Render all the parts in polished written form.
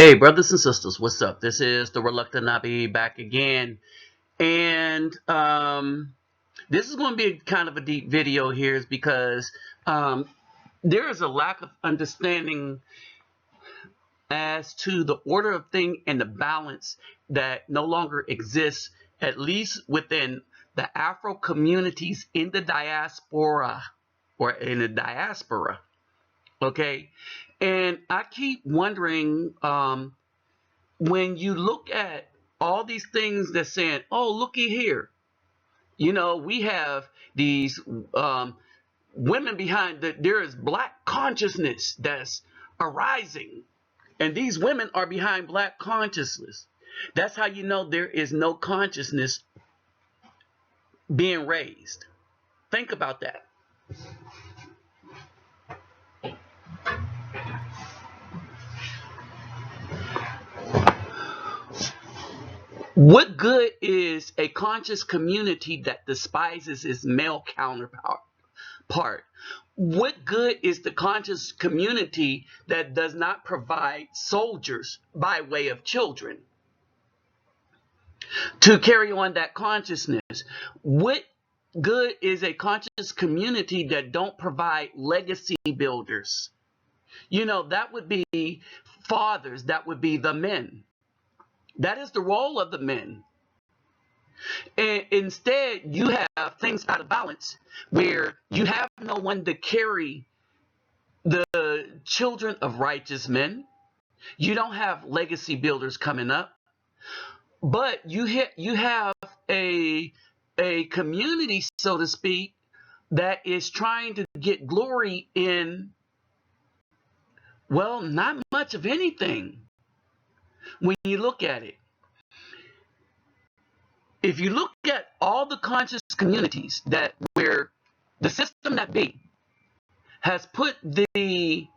Hey, brothers and sisters, what's up? This is the Reluctant Nabi back again. And this is going to be kind of a deep video here is because there is a lack of understanding as to the order of thing and the balance that no longer exists, at least within the Afro communities in the diaspora or in the diaspora. Okay. And I keep wondering, when you look at all these things that's saying, oh, looky here, we have these women behind that. There is black consciousness that's arising, and these women are behind black consciousness. That's how you know there is no consciousness being raised. Think about that. What good is a conscious community that despises its male counterpart? What good is the conscious community that does not provide soldiers by way of children to carry on that consciousness? What good is a conscious community that don't provide legacy builders? That would be fathers, that would be the men. That is the role of the men. And instead, you have things out of balance where you have no one to carry the children of righteous men. You don't have legacy builders coming up, but you have a community, so to speak, that is trying to get glory in, well, not much of anything when you look at it. If you look at all the conscious communities that where the system that be has put the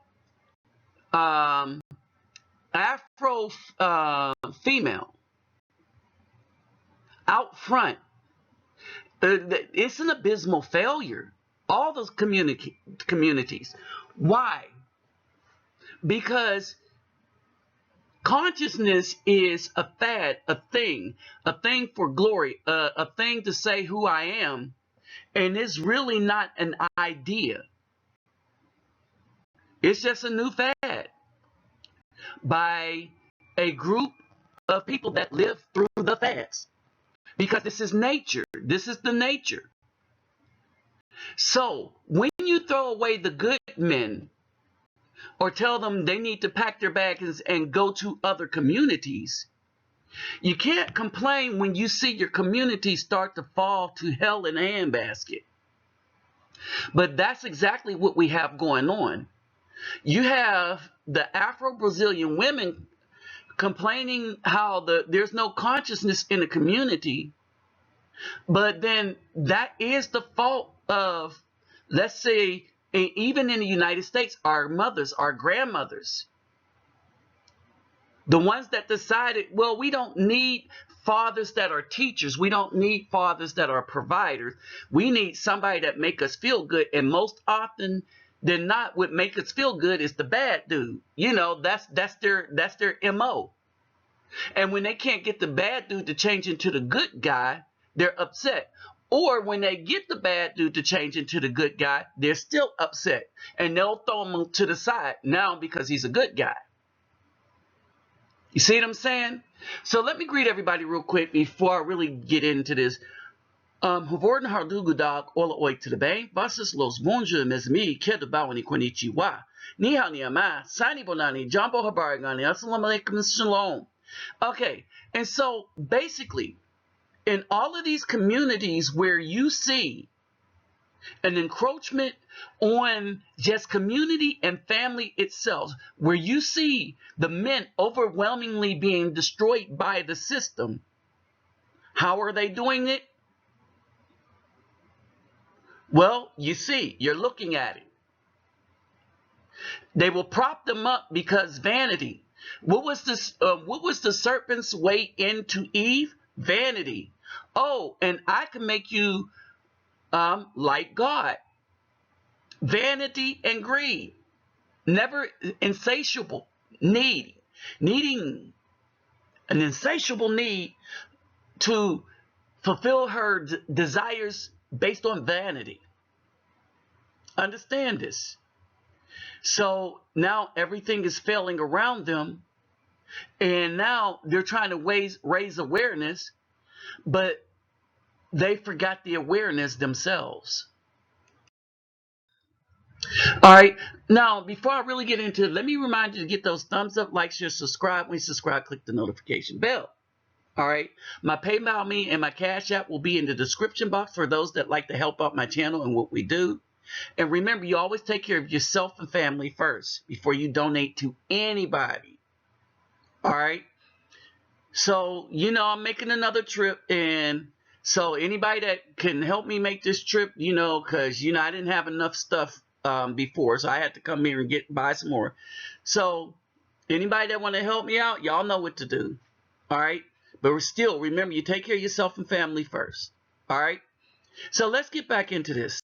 Afro female out front, it's an abysmal failure. All those communities. Why? Because consciousness is a fad, a thing for glory, a thing to say who I am, and it's really not an idea. It's just a new fad by a group of people that live through the fads, because this is nature. This is the nature. So when you throw away the good men, or tell them they need to pack their bags and go to other communities, you can't complain when you see your community start to fall to hell in a handbasket. But that's exactly what we have going on. You have the Afro-Brazilian women complaining how there's no consciousness in the community, but then that is the fault of, let's say, even in the United States, our mothers, our grandmothers, the ones that decided, well, we don't need fathers that are teachers. We don't need fathers that are providers. We need somebody that make us feel good. And most often than not, what make us feel good is the bad dude. That's their MO. And when they can't get the bad dude to change into the good guy, they're upset. Or when they get the bad dude to change into the good guy, they're still upset. And they'll throw him to the side now because he's a good guy. You see what I'm saying? So let me greet everybody real quick before I really get into this. Hovorten hardugudag ola oik to the bay. Basis los bonjour mes mi kedabawani konnichiwa. Ni hao ni ama. Sani bonani. Jambo habarigani. Assalamu alaikum. Shalom. Okay. And so basically, in all of these communities where you see an encroachment on just community and family itself, where you see the men overwhelmingly being destroyed by the system, how are they doing it? Well, you see, you're looking at it. They will prop them up because vanity. What was the serpent's way into Eve? Vanity. Oh, and I can make you like God. Vanity and greed. Never insatiable need. needing an insatiable need to fulfill her desires based on vanity. Understand this. So now everything is failing around them, and now they're trying to raise awareness, but they forgot the awareness themselves. All right. Now, before I really get into it, let me remind you to get those thumbs up, likes, share, subscribe. When you subscribe, click the notification bell. All right. My PayPal me and my Cash App will be in the description box for those that like to help out my channel and what we do. And remember, you always take care of yourself and family first before you donate to anybody. All right. So, I'm making another trip, and so anybody that can help me make this trip, because, I didn't have enough stuff before, so I had to come here and buy some more. So anybody that want to help me out, y'all know what to do. All right. But still, remember, you take care of yourself and family first. All right. So let's get back into this.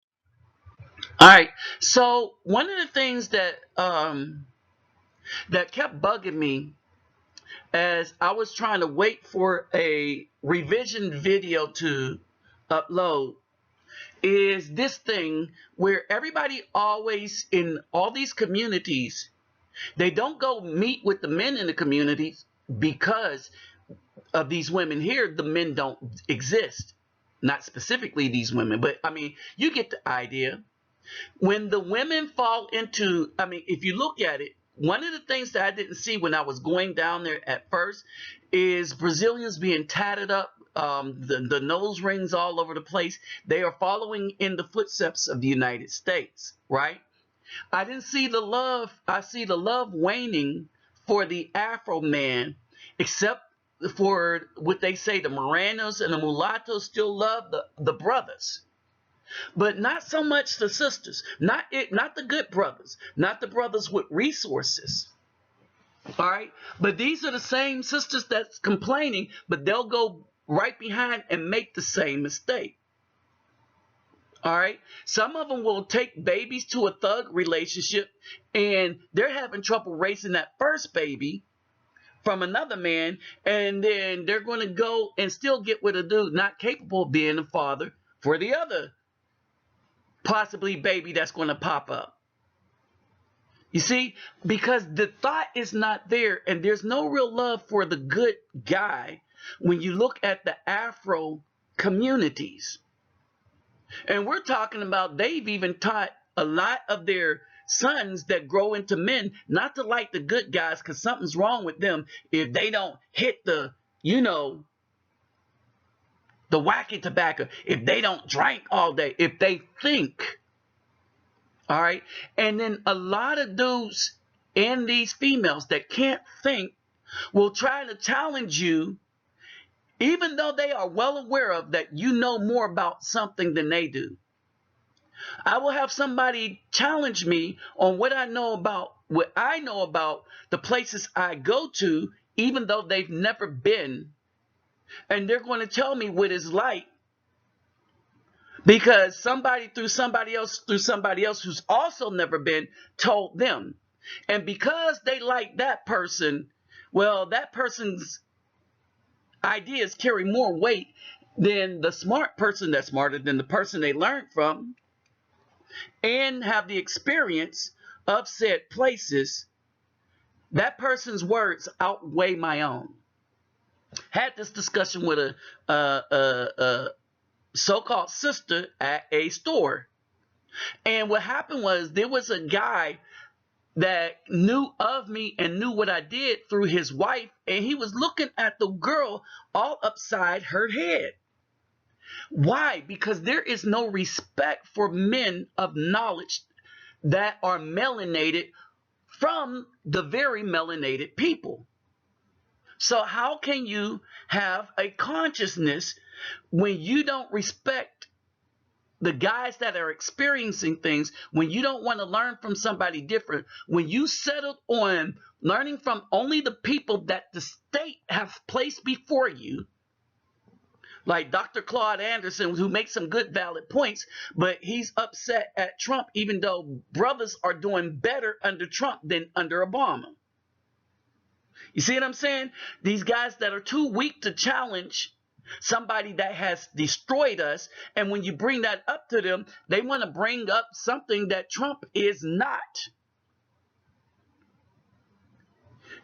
All right. So one of the things that that kept bugging me as I was trying to wait for a revision video to upload is this thing where everybody always in all these communities, they don't go meet with the men in the communities because of these women here. The men don't exist. Not specifically these women, but I mean, you get the idea. When the women fall into, if you look at it, one of the things that I didn't see when I was going down there at first is Brazilians being tatted up, the nose rings all over the place. They are following in the footsteps of the United States, right? I didn't see the love. I see the love waning for the Afro man, except for what they say, the Morenos and the mulattoes still love the brothers. But not so much the sisters, not the good brothers, not the brothers with resources. All right. But these are the same sisters that's complaining, but they'll go right behind and make the same mistake. All right. Some of them will take babies to a thug relationship, and they're having trouble raising that first baby from another man, and then they're going to go and still get with a dude not capable of being a father for the other possibly baby that's going to pop up. You see, because the thought is not there, and there's no real love for the good guy when you look at the Afro communities. And we're talking about they've even taught a lot of their sons that grow into men not to like the good guys because something's wrong with them if they don't hit the wacky tobacco, if they don't drink all day, if they think. All right. And then a lot of dudes and these females that can't think will try to challenge you, even though they are well aware of that you know more about something than they do. I will have somebody challenge me on what I know about the places I go to, even though they've never been. And they're going to tell me what it's like because somebody through somebody else who's also never been told them. And because they like that person, well, that person's ideas carry more weight than the smart person that's smarter than the person they learned from and have the experience of said places. That person's words outweigh my own. Had this discussion with a so-called sister at a store. And what happened was there was a guy that knew of me and knew what I did through his wife, and he was looking at the girl all upside her head. Why? Because there is no respect for men of knowledge that are melanated from the very melanated people. So how can you have a consciousness when you don't respect the guys that are experiencing things, when you don't want to learn from somebody different, when you settled on learning from only the people that the state have placed before you, like Dr. Claude Anderson, who makes some good valid points, but he's upset at Trump, even though brothers are doing better under Trump than under Obama. You see what I'm saying? These guys that are too weak to challenge somebody that has destroyed us, and when you bring that up to them, they want to bring up something that Trump is not.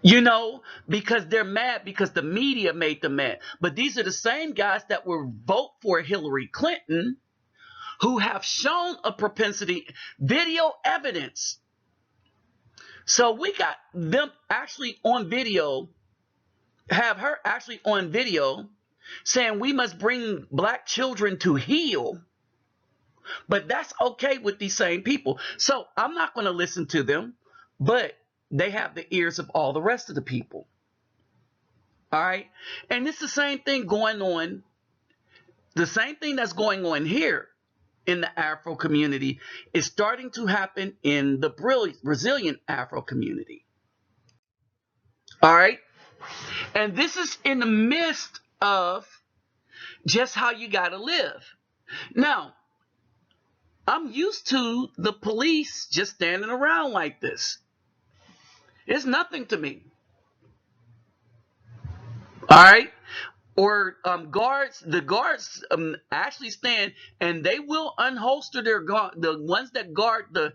You know, because they're mad because the media made them mad. But these are the same guys that will vote for Hillary Clinton, who have shown a propensity, video evidence. So we got them actually on video, have her actually on video saying we must bring black children to heal. But that's okay with these same people. So I'm not going to listen to them, but they have the ears of all the rest of the people. All right. And it's the same thing going on. The same thing that's going on here in the Afro community is starting to happen in the Brazilian Afro community. All right. And this is in the midst of just how you got to live. Now, I'm used to the police just standing around like this. It's nothing to me. All right. Or guards, the guards actually stand and they will unholster their guard. The ones that guard the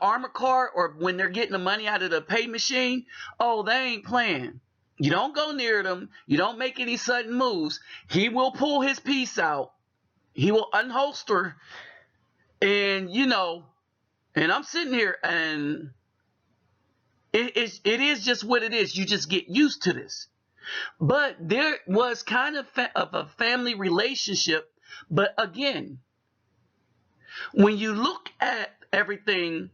armor car, or when they're getting the money out of the pay machine, oh, they ain't playing. You don't go near them. You don't make any sudden moves. He will pull his piece out. He will unholster, and and I'm sitting here, and it is just what it is. You just get used to this. But there was kind of a family relationship. But again, when you look at everything,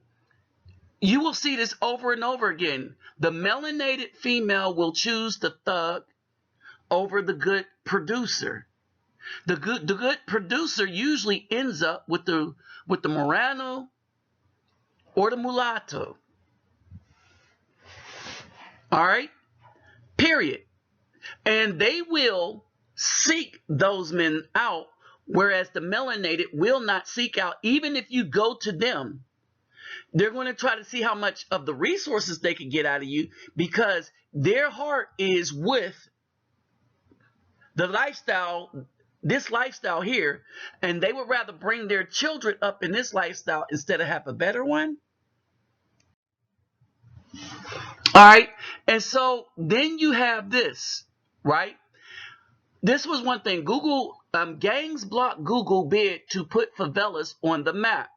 you will see this over and over again. The melanated female will choose the thug over the good producer. The good producer usually ends up with the Morano or the mulatto. All right? Period. And they will seek those men out, whereas the melanated will not seek out. Even if you go to them, they're going to try to see how much of the resources they can get out of you, because their heart is with the lifestyle, this lifestyle here, and they would rather bring their children up in this lifestyle instead of have a better one. All right. And so then you have this, right? This was one thing. Google, gangs blocked Google bid to put favelas on the map,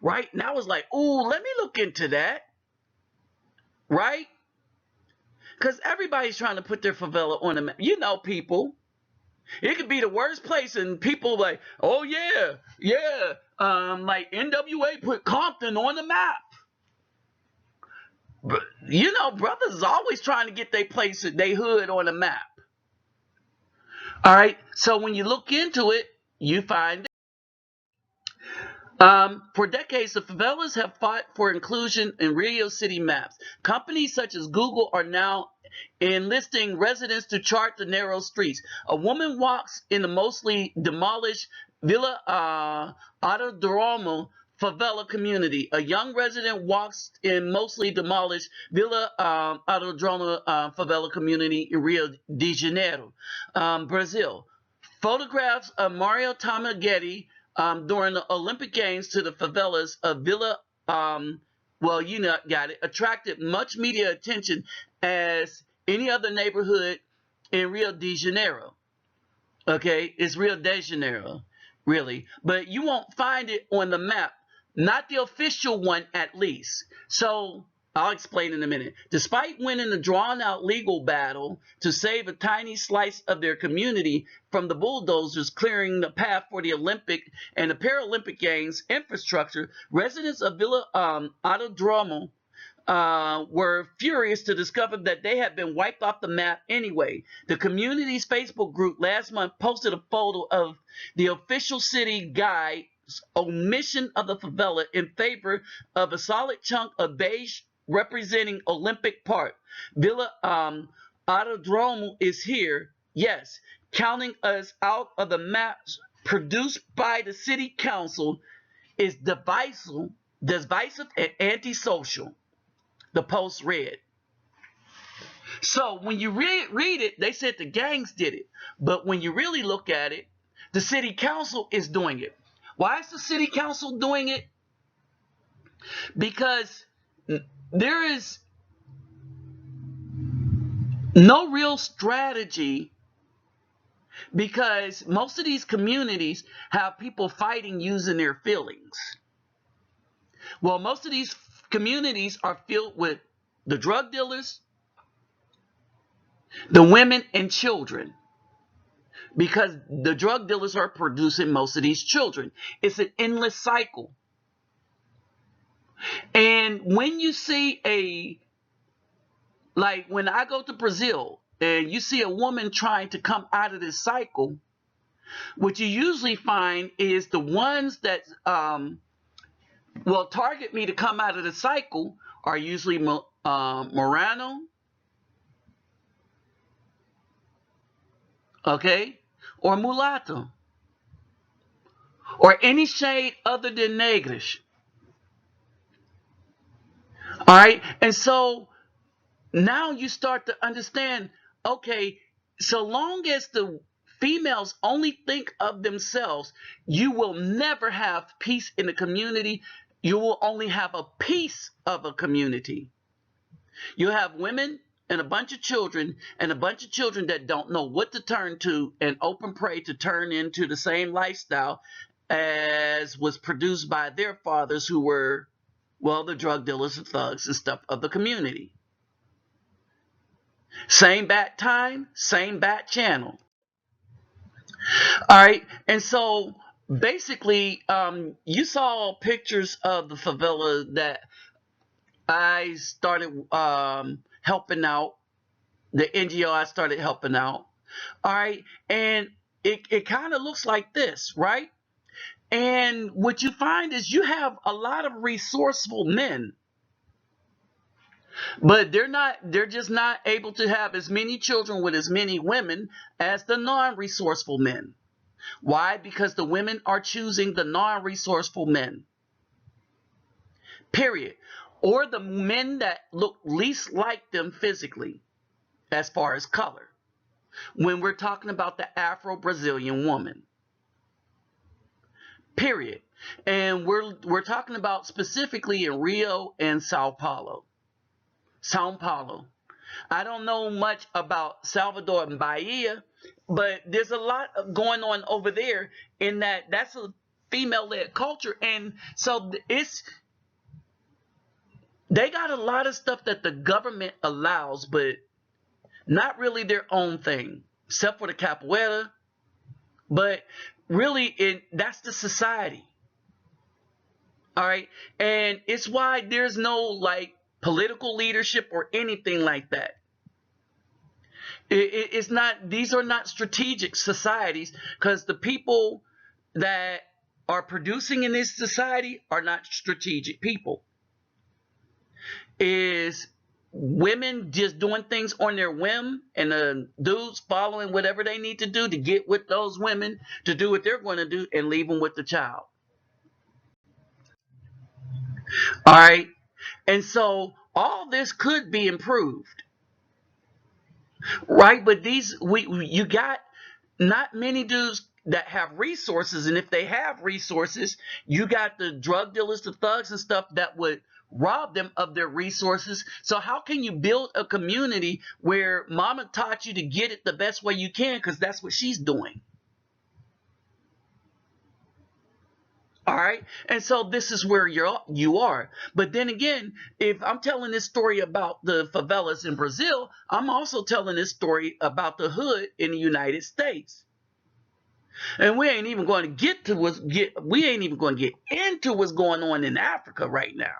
right? And I was like, ooh, let me look into that, right? Because everybody's trying to put their favela on the map. You know, people. It could be the worst place, and people like, oh yeah, yeah. Like NWA put Compton on the map. But, brothers is always trying to get their place, their hood on the map. All right. So when you look into it, you find for decades, the favelas have fought for inclusion in Rio City maps. Companies such as Google are now enlisting residents to chart the narrow streets. A woman walks in the mostly demolished Villa Autodromo favela community. A young resident walks in mostly demolished Villa Autodromo favela community in Rio de Janeiro, Brazil. Photographs of Mario Tamaghetti during the Olympic Games to the favelas of Villa, got it, attracted much media attention as any other neighborhood in Rio de Janeiro. Okay, it's Rio de Janeiro, really. But you won't find it on the map, not the official one at least. So I'll explain in a minute. Despite winning a drawn-out legal battle to save a tiny slice of their community from the bulldozers clearing the path for the Olympic and the Paralympic Games infrastructure, residents of Villa Autodromo were furious to discover that they had been wiped off the map anyway. The community's Facebook group last month posted a photo of the official city guide's omission of the favela in favor of a solid chunk of beige representing Olympic Park. Villa Autodromo is here, yes, counting us out of the maps produced by the city council is divisive and antisocial. the Post read. So when you read it, they said the gangs did it. But when you really look at it, the city council is doing it. Why is the city council doing it? Because there is no real strategy, because most of these communities have people fighting using their feelings. Well, most of these communities are filled with the drug dealers, the women, and children, because the drug dealers are producing most of these children. It's an endless cycle. And when you see like when I go to Brazil and you see a woman trying to come out of this cycle, what you usually find is the ones that will target me to come out of the cycle are usually Morano, okay, or mulatto, or any shade other than negrish. All right, and so now you start to understand, okay, so long as the females only think of themselves, you will never have peace in the community. You will only have a piece of a community. You have women and a bunch of children, and a bunch of children that don't know what to turn to, and open prey to turn into the same lifestyle as was produced by their fathers, who were, well, the drug dealers and thugs and stuff of the community. Same bat time, same bat channel. All right, and so basically, you saw pictures of the favela that I started helping out, the NGO I started helping out. All right, and it kind of looks like this, right? And what you find is you have a lot of resourceful men, but they're just not able to have as many children with as many women as the non-resourceful men. Why? Because the women are choosing the non-resourceful men. Period. Or the men that look least like them physically, as far as color, when we're talking about the Afro-Brazilian woman. Period. And we're talking about specifically in Rio and Sao Paulo. Sao Paulo. I don't know much about Salvador and Bahia, but there's a lot going on over there, in that's a female-led culture. And so they got a lot of stuff that the government allows, but not really their own thing, except for the capoeira. But really, that's the society. All right. And it's why there's no like political leadership or anything like that. It's not, these are not strategic societies, because the people that are producing in this society are not strategic people. Is women just doing things on their whim, and the dudes following whatever they need to do to get with those women to do what they're going to do and leave them with the child. All right. And so all this could be improved, right? But you got not many dudes that have resources, and if they have resources, you got the drug dealers, the thugs and stuff that would rob them of their resources. So how can you build a community where mama taught you to get it the best way you can, because that's what she's doing? All right. And so this is where you are. But then again, if I'm telling this story about the favelas in Brazil, I'm also telling this story about the hood in the United States. And we ain't even going to get into what's going on in Africa right now.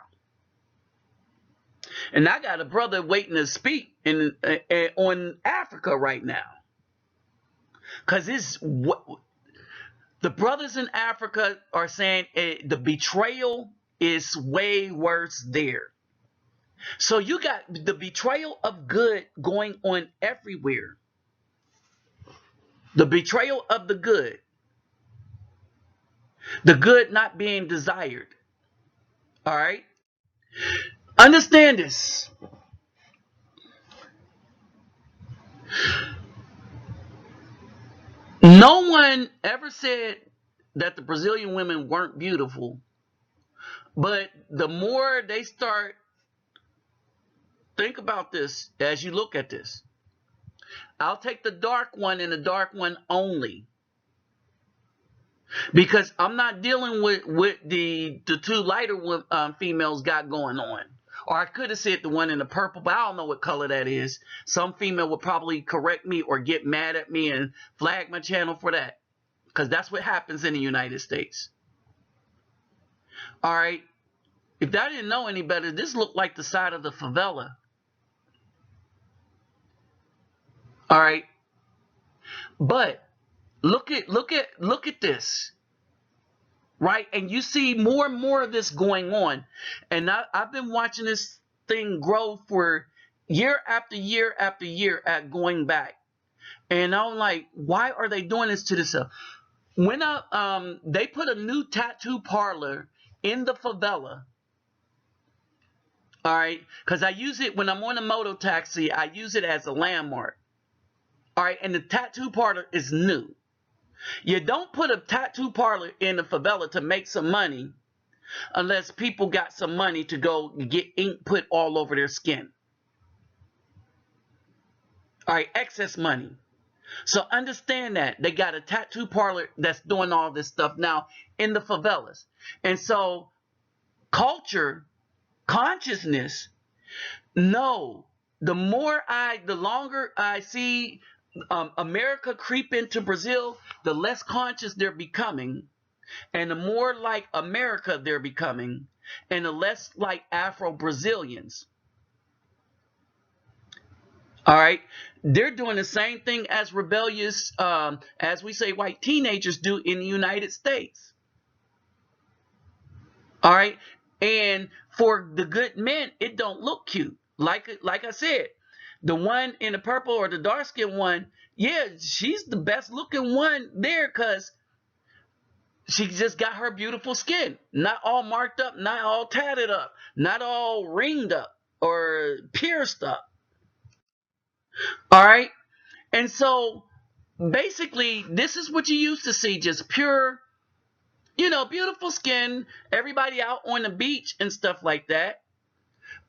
And I got a brother waiting to speak on Africa right now, because the brothers in Africa are saying the betrayal is way worse there. So you got the betrayal of good going on everywhere. The betrayal of the good not being desired. All right. Understand this. No one ever said that the Brazilian women weren't beautiful, but the more they start, think about this as you look at this. I'll take the dark one and the dark one only, because I'm not dealing with the two lighter females got going on. Or I could have said the one in the purple, but I don't know what color that is. Some female would probably correct me or get mad at me and flag my channel for that, because that's what happens in the United States. All right. If I didn't know any better, this looked like the side of the favela. All right. But look at this. Right? And you see more and more of this going on. And I've been watching this thing grow for year after year after year at going back. And I'm like, why are they doing this to themselves? When they put a new tattoo parlor in the favela. All right, because I use it when I'm on a moto taxi. I use it as a landmark. All right, and the tattoo parlor is new. You don't put a tattoo parlor in the favela to make some money unless people got some money to go get ink put all over their skin. All right, excess money. So understand that they got a tattoo parlor that's doing all this stuff now in the favelas. And so culture, consciousness, no, the longer I see America creep into Brazil, the less conscious they're becoming, and the more like America they're becoming, and the less like Afro-Brazilians. All right, they're doing the same thing as rebellious, as we say, white teenagers do in the United States. All right, and for the good men, it don't look cute. Like I said, the one in the purple or the dark skinned one, yeah, she's the best looking one there because she just got her beautiful skin, not all marked up, not all tatted up, not all ringed up or pierced up. All right. And so basically, this is what you used to see, just pure, beautiful skin, everybody out on the beach and stuff like that.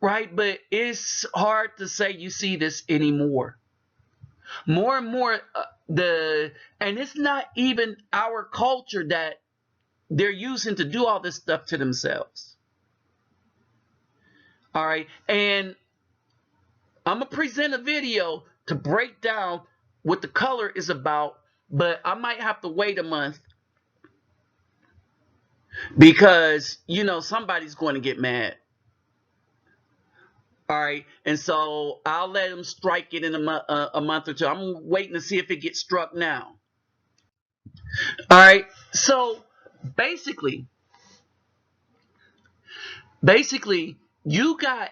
Right. But it's hard to say you see this anymore. More and more, and it's not even our culture that they're using to do all this stuff to themselves. All right. And I'm going to present a video to break down what the color is about, but I might have to wait a month because, somebody's going to get mad. All right. And so I'll let them strike it in a month or two. I'm waiting to see if it gets struck now. All right. So basically, you got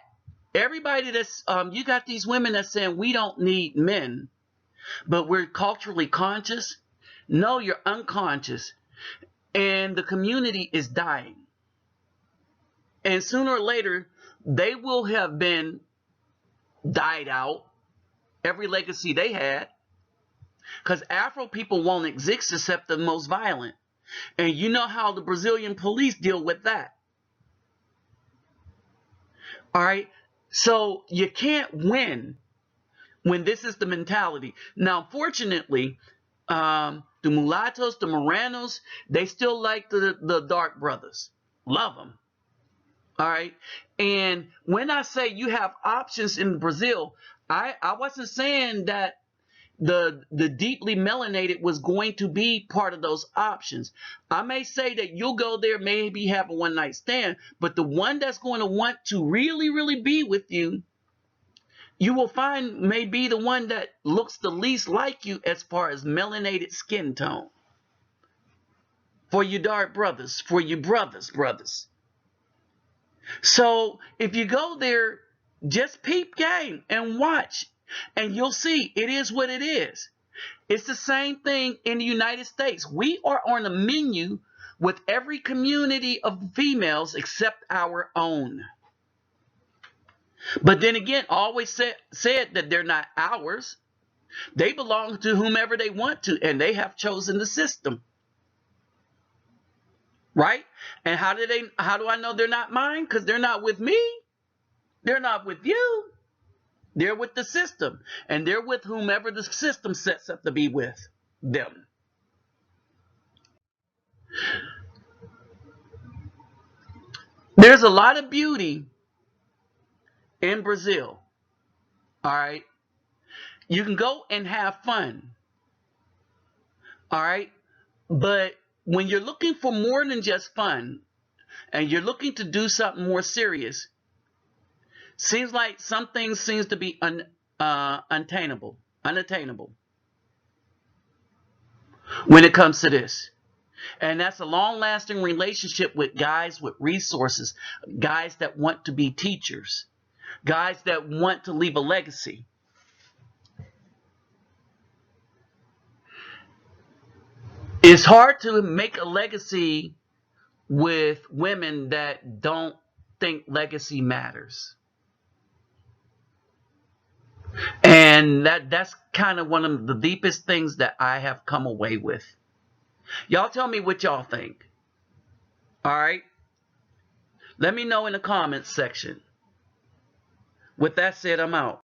everybody that's, you got these women that's saying we don't need men, but we're culturally conscious. No, you're unconscious. And the community is dying. And sooner or later, they will have been died out, every legacy they had. Because Afro people won't exist except the most violent. And you know how the Brazilian police deal with that. All right. So you can't win when this is the mentality. Now, fortunately, the mulattoes, the Moranos, they still like the dark brothers. Love them. All right. And when I say you have options in Brazil, I wasn't saying that the deeply melanated was going to be part of those options. I may say that you'll go there, maybe have a one-night stand, but the one that's going to want to really, really be with you, you will find may be the one that looks the least like you as far as melanated skin tone. For you dark brothers, for you brothers. So if you go there, just peep game and watch, and you'll see it is what it is. It's the same thing in the United States. We are on a menu with every community of females except our own. But then again, always said that they're not ours. They belong to whomever they want to, and they have chosen the system. Right? And how do I know they're not mine? Because they're not with me. They're not with you. They're with the system. And they're with whomever the system sets up to be with them. There's a lot of beauty in Brazil. All right. You can go and have fun. All right. But when you're looking for more than just fun and you're looking to do something more serious, seems like some things seems to be unattainable when it comes to this. And that's a long-lasting relationship with guys with resources, guys that want to be teachers, guys that want to leave a legacy. It's hard to make a legacy with women that don't think legacy matters. And that's kind of one of the deepest things that I have come away with. Y'all tell me what y'all think. All right? Let me know in the comments section. With that said, I'm out.